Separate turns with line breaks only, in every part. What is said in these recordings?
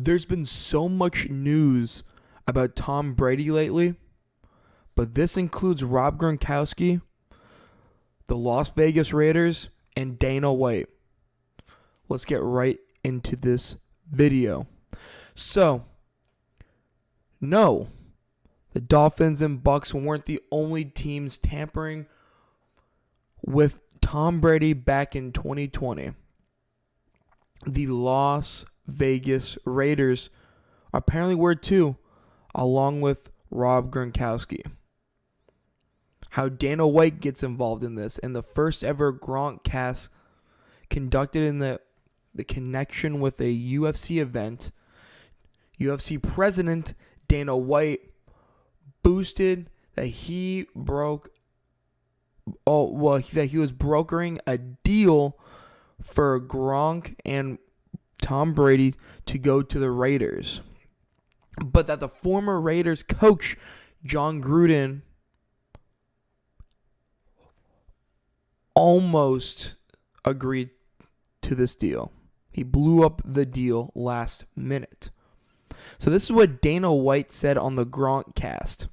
There's been so much news about Tom Brady lately, but this includes Rob Gronkowski, the Las Vegas Raiders, and Dana White. Let's get right into this video. So, no, the Dolphins and Bucs weren't the only teams tampering with Tom Brady back in 2020. The Las Vegas Raiders apparently were too, along with Rob Gronkowski. How Dana White gets involved in this, and the first ever GronkCast conducted in the connection with a UFC event. UFC president Dana White boasted that he was brokering a deal for Gronk and Tom Brady to go to the Raiders, but that the former Raiders coach Jon Gruden almost agreed to this deal. He blew up the deal last minute. So this is what Dana White said on the GronkCast.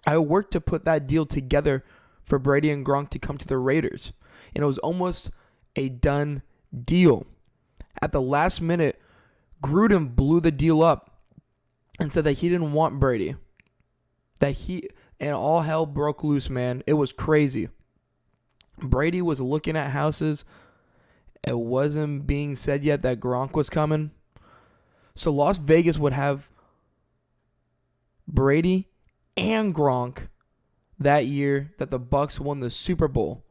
I worked to put that deal together for Brady and Gronk to come to the Raiders, and it was almost a done deal. At the last minute, Gruden blew the deal up and said that he didn't want Brady. And all hell broke loose, man. It was crazy. Brady was looking at houses. It wasn't being said yet that Gronk was coming. So Las Vegas would have Brady and Gronk that year that the Bucs won the Super Bowl,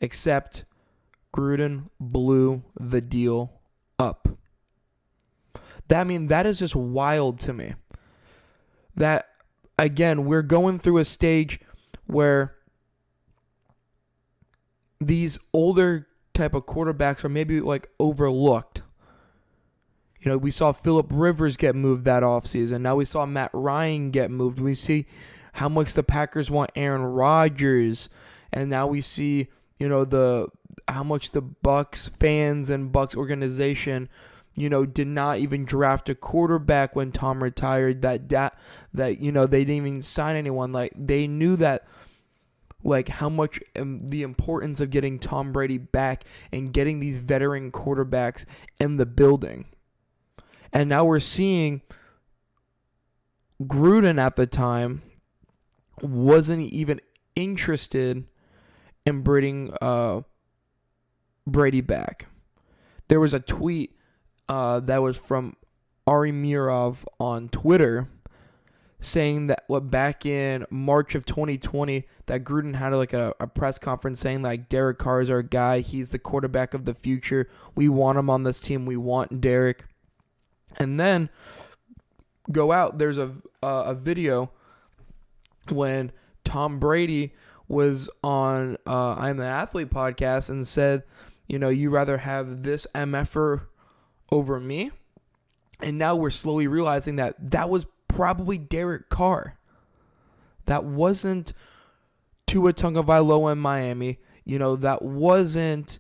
except Gruden blew the deal up. That is just wild to me. That, again, we're going through a stage where these older type of quarterbacks are maybe like overlooked. You know, we saw Phillip Rivers get moved that offseason. Now we saw Matt Ryan get moved. We see how much the Packers want Aaron Rodgers. And now we see, you know, how much the Bucs fans and Bucs organization, you know, did not even draft a quarterback when Tom retired. That you know, they didn't even sign anyone. Like, they knew that, like, how much the importance of getting Tom Brady back and getting these veteran quarterbacks in the building. And now we're seeing Gruden at the time wasn't even interested in bringing Brady back. There was a tweet that was from Ari Mirov on Twitter saying that back in March of 2020 that Gruden had like a press conference saying like Derek Carr is our guy. He's the quarterback of the future. We want him on this team. We want Derek. And then go out. There's a video when Tom Brady was on I'm an Athlete podcast and said, you know, you rather have this MFer over me. And now we're slowly realizing that was probably Derek Carr. That wasn't Tua Tagovailoa in Miami. You know, that wasn't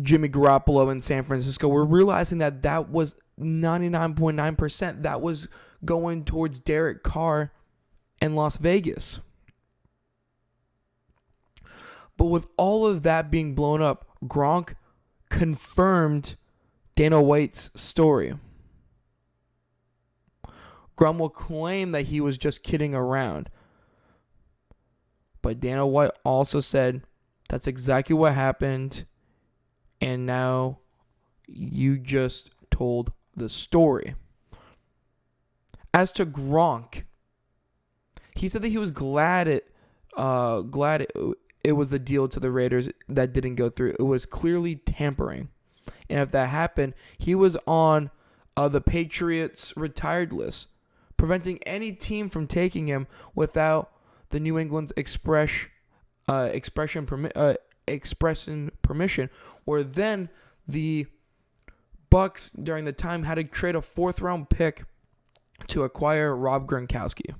Jimmy Garoppolo in San Francisco. We're realizing that was 99.9%. That was going towards Derek Carr in Las Vegas. But with all of that being blown up, Gronk confirmed Dana White's story. Gronk will claim that he was just kidding around. But Dana White also said that's exactly what happened. And now you just told the story. As to Gronk, he said that he was glad it was the deal to the Raiders that didn't go through. It was clearly tampering. And if that happened, he was on the Patriots retired list, preventing any team from taking him without the New England's expression permission, where then the Bucs during the time had to trade a 4th round pick to acquire Rob Gronkowski.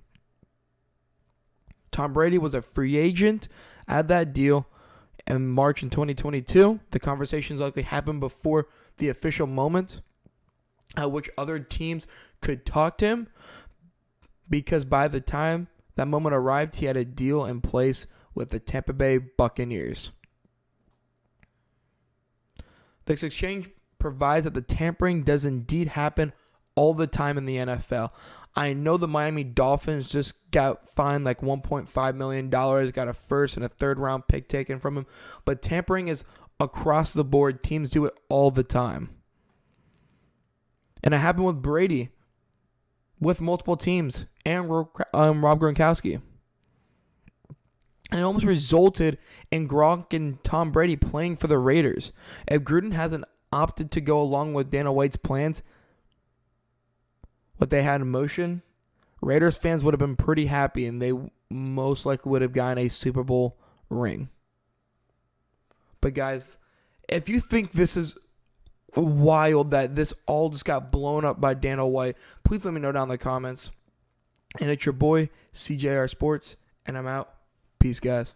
Tom Brady was a free agent at that deal, in March in 2022. The conversations likely happened before the official moment at which other teams could talk to him, because by the time that moment arrived, he had a deal in place with the Tampa Bay Buccaneers. This exchange provides that the tampering does indeed happen all the time in the NFL. I know the Miami Dolphins just got fined like $1.5 million, got a first and a third round pick taken from him, but tampering is across the board. Teams do it all the time. And it happened with Brady, with multiple teams, and Rob Gronkowski. And it almost resulted in Gronk and Tom Brady playing for the Raiders. If Gruden hasn't opted to go along with Dana White's plans, what they had in motion, Raiders fans would have been pretty happy, and they most likely would have gotten a Super Bowl ring. But guys, if you think this is wild that this all just got blown up by Dana White, please let me know down in the comments. And it's your boy, CJR Sports, and I'm out. Peace, guys.